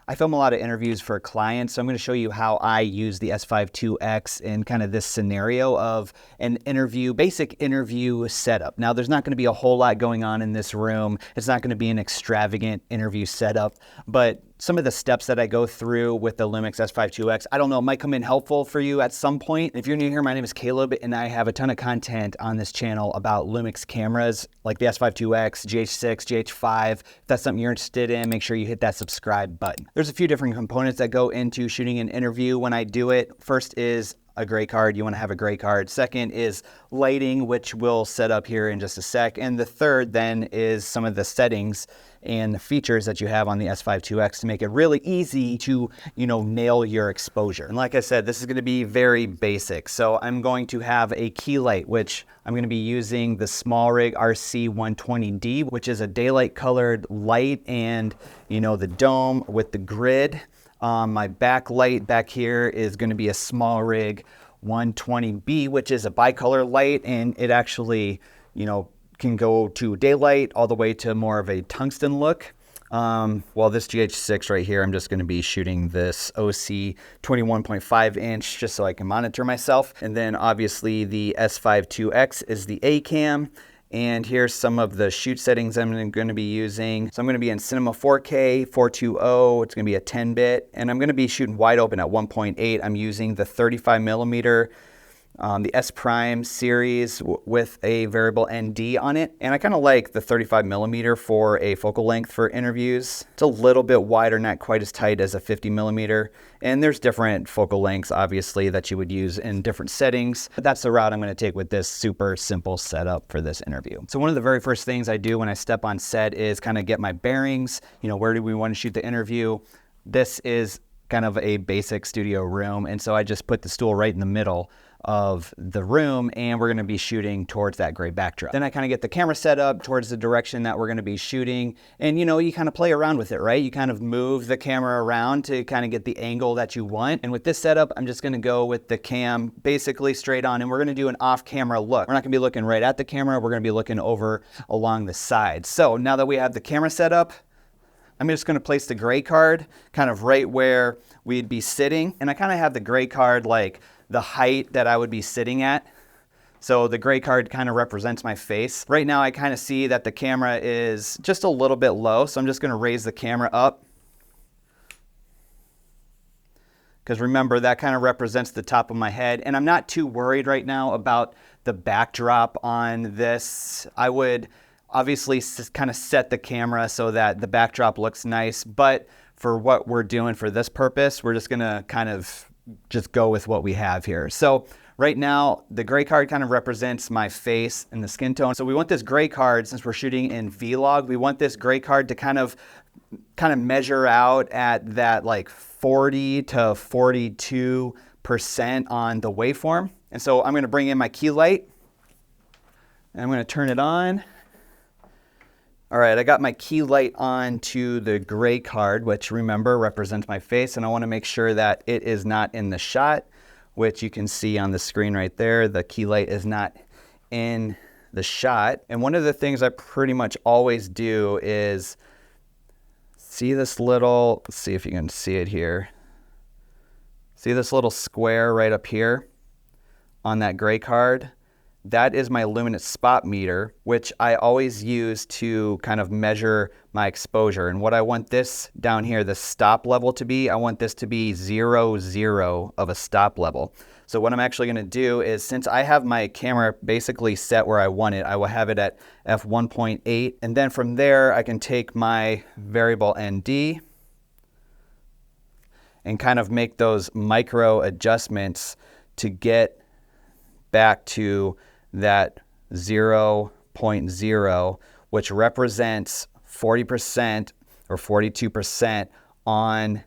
I film a lot of interviews for clients, so I'm going to show you how I use the S5IIX in kind of this scenario of an interview, basic interview setup. Now, there's not going to be a whole lot going on in this room. It's not going to be an extravagant interview setup, but some of the steps that I go through with the LUMIX S5IIX, I don't know, might come in helpful for you at some point. If you're new here, my name is Caleb, and I have a ton of content on this channel about LUMIX cameras like the S5IIX, GH6, GH5. If that's something you're interested in, make sure you hit that subscribe button. There's a few different components that go into shooting an interview when I do it. First is a gray card. You want to have a gray card. Second is lighting, which we'll set up here in just a sec. And the third then is some of the settings and the features that you have on the S5IIX to make it really easy to, nail your exposure. And like I said, this is going to be very basic. So I'm going to have a key light, which I'm going to be using the SmallRig RC120D, which is a daylight colored light, and the dome with the grid. My backlight back here is going to be a SmallRig 120B, which is a bicolor light, and it actually, can go to daylight all the way to more of a tungsten look. While this GH6 right here, I'm just going to be shooting this OC 21.5 inch just so I can monitor myself. And then obviously the S5IIX is the A cam. And here's some of the shoot settings I'm going to be using. So I'm going to be in Cinema 4K, 420, it's going to be a 10-bit, and I'm going to be shooting wide open at 1.8. I'm using the 35 millimeter, the S Prime series with a variable ND on it. And I kind of like the 35 millimeter for a focal length for interviews. It's a little bit wider, not quite as tight as a 50 millimeter. And there's different focal lengths, obviously, that you would use in different settings. But that's the route I'm going to take with this super simple setup for this interview. So one of the very first things I do when I step on set is kind of get my bearings. Where do we want to shoot the interview? This is kind of a basic studio room. And so I just put the stool right in the middle of the room, and we're going to be shooting towards that gray backdrop. Then I kind of get the camera set up towards the direction that we're going to be shooting, and you kind of play around with it, right? You kind of move the camera around to kind of get the angle that you want. And with this setup, I'm just going to go with the cam basically straight on, and we're going to do an off-camera look. We're not going to be looking right at the camera, we're going to be looking over along the side. So now that we have the camera set up, I'm just going to place the gray card kind of right where we'd be sitting, and I kind of have the gray card like the height that I would be sitting at. So the gray card kind of represents my face. Right now I kind of see that the camera is just a little bit low, so I'm just going to raise the camera up. Because remember, that kind of represents the top of my head, and I'm not too worried right now about the backdrop on this. I would obviously kind of set the camera so that the backdrop looks nice, but for what we're doing for this purpose, we're just going to kind of just go with what we have here. So right now, the gray card kind of represents my face and the skin tone. So we want this gray card, since we're shooting in Vlog, we want this gray card to kind of measure out at that like 40 to 42% on the waveform. And so I'm going to bring in my key light, and I'm going to turn it on. All right, I got my key light on to the gray card, which remember represents my face, and I want to make sure that it is not in the shot, which you can see on the screen right there. The key light is not in the shot. And one of the things I pretty much always do is see this little, let's see if you can see it here. See this little square right up here on that gray card? That is my luminance spot meter, which I always use to kind of measure my exposure. And what I want this down here, the stop level to be, I want this to be 0, 0 of a stop level. So what I'm actually going to do is, since I have my camera basically set where I want it, I will have it at f1.8. And then from there, I can take my variable ND and kind of make those micro adjustments to get back to that 0.0, which represents 40% or 42% on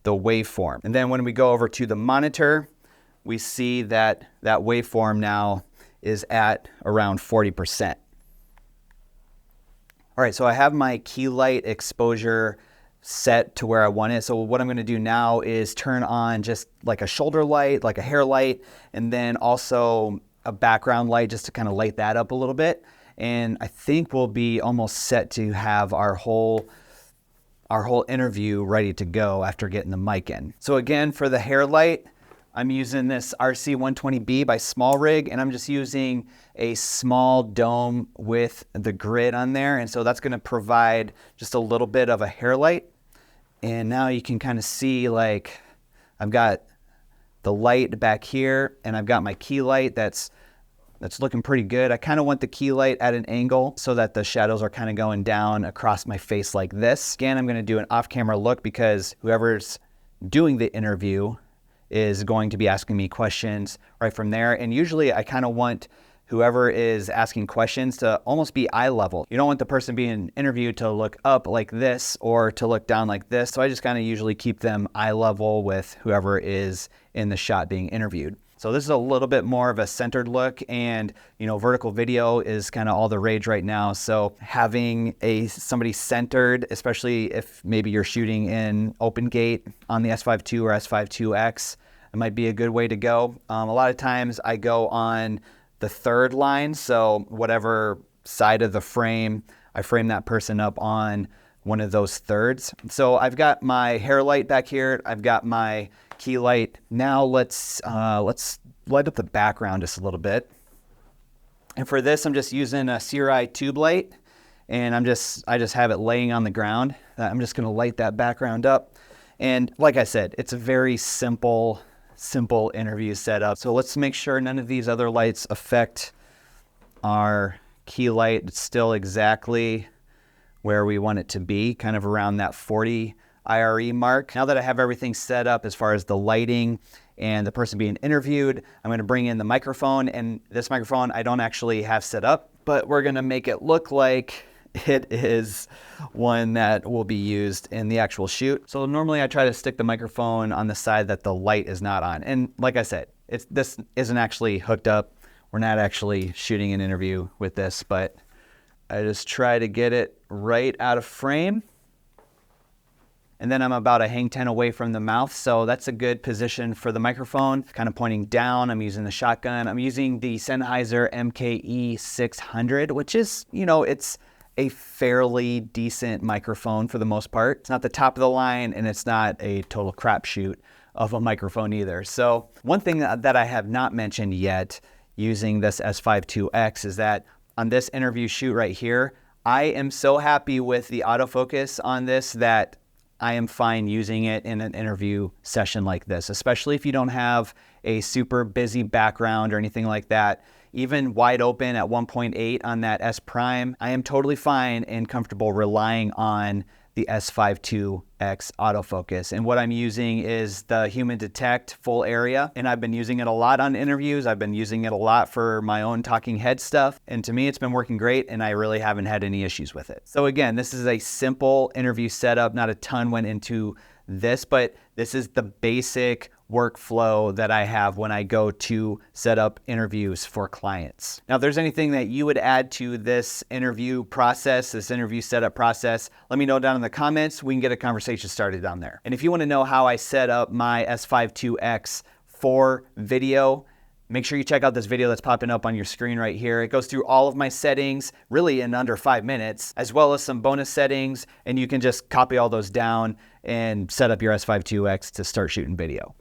the waveform. And then when we go over to the monitor, we see that that waveform now is at around 40%. All right, so I have my key light exposure set to where I want it. So what I'm going to do now is turn on just like a shoulder light, like a hair light, and then also a background light just to kind of light that up a little bit. And I think we'll be almost set to have our whole our whole interview ready to go after getting the mic in. So again, for the hair light, I'm using this RC120B by Small Rig, and I'm just using a small dome with the grid on there. And so that's gonna provide just a little bit of a hair light. And now you can kind of see, like, I've got the light back here, and I've got my key light that's looking pretty good. I kind of want the key light at an angle so that the shadows are kind of going down across my face like this. Again, I'm gonna do an off-camera look because whoever's doing the interview is going to be asking me questions right from there. And usually I kind of want whoever is asking questions to almost be eye level. You don't want the person being interviewed to look up like this or to look down like this. So I just kind of usually keep them eye level with whoever is in the shot being interviewed. So this is a little bit more of a centered look, and vertical video is kind of all the rage right now. So having somebody centered, especially if maybe you're shooting in open gate on the S5 II or S5 IIX, it might be a good way to go. A lot of times I go on the third line, so whatever side of the frame, I frame that person up on one of those thirds. So I've got my hair light back here. I've got my key light. Now let's light up the background just a little bit. And for this, I'm just using a CRI tube light, and I just have it laying on the ground. I'm just gonna light that background up. And like I said, it's a very simple interview setup. So let's make sure none of these other lights affect our key light. It's still exactly where we want it to be, kind of around that 40 IRE mark. Now that I have everything set up as far as the lighting and the person being interviewed, I'm gonna bring in the microphone, and this microphone I don't actually have set up, but we're gonna make it look like it is one that will be used in the actual shoot. So normally I try to stick the microphone on the side that the light is not on. And like I said, this isn't actually hooked up. We're not actually shooting an interview with this, but I just try to get it right out of frame. And then I'm about a hang 10 away from the mouth, so that's a good position for the microphone. Kind of pointing down, I'm using the shotgun. I'm using the Sennheiser MKE 600, which is, it's a fairly decent microphone for the most part. It's not the top of the line, and it's not a total crapshoot of a microphone either. So one thing that I have not mentioned yet using this S5 IIX is that on this interview shoot right here, I am so happy with the autofocus on this that I am fine using it in an interview session like this, especially if you don't have a super busy background or anything like that. Even wide open at 1.8 on that S Prime, I am totally fine and comfortable relying on the S5 IIX autofocus. And what I'm using is the Human Detect full area, and I've been using it a lot on interviews. I've been using it a lot for my own talking head stuff, and to me it's been working great, and I really haven't had any issues with it. So again, this is a simple interview setup. Not a ton went into this, but this is the basic workflow that I have when I go to set up interviews for clients. Now, if there's anything that you would add to this interview process, this interview setup process, let me know down in the comments. We can get a conversation started down there. And if you want to know how I set up my S5 IIX for video, make sure you check out this video that's popping up on your screen right here. It goes through all of my settings really in under 5 minutes, as well as some bonus settings, and you can just copy all those down and set up your S5 IIX to start shooting video.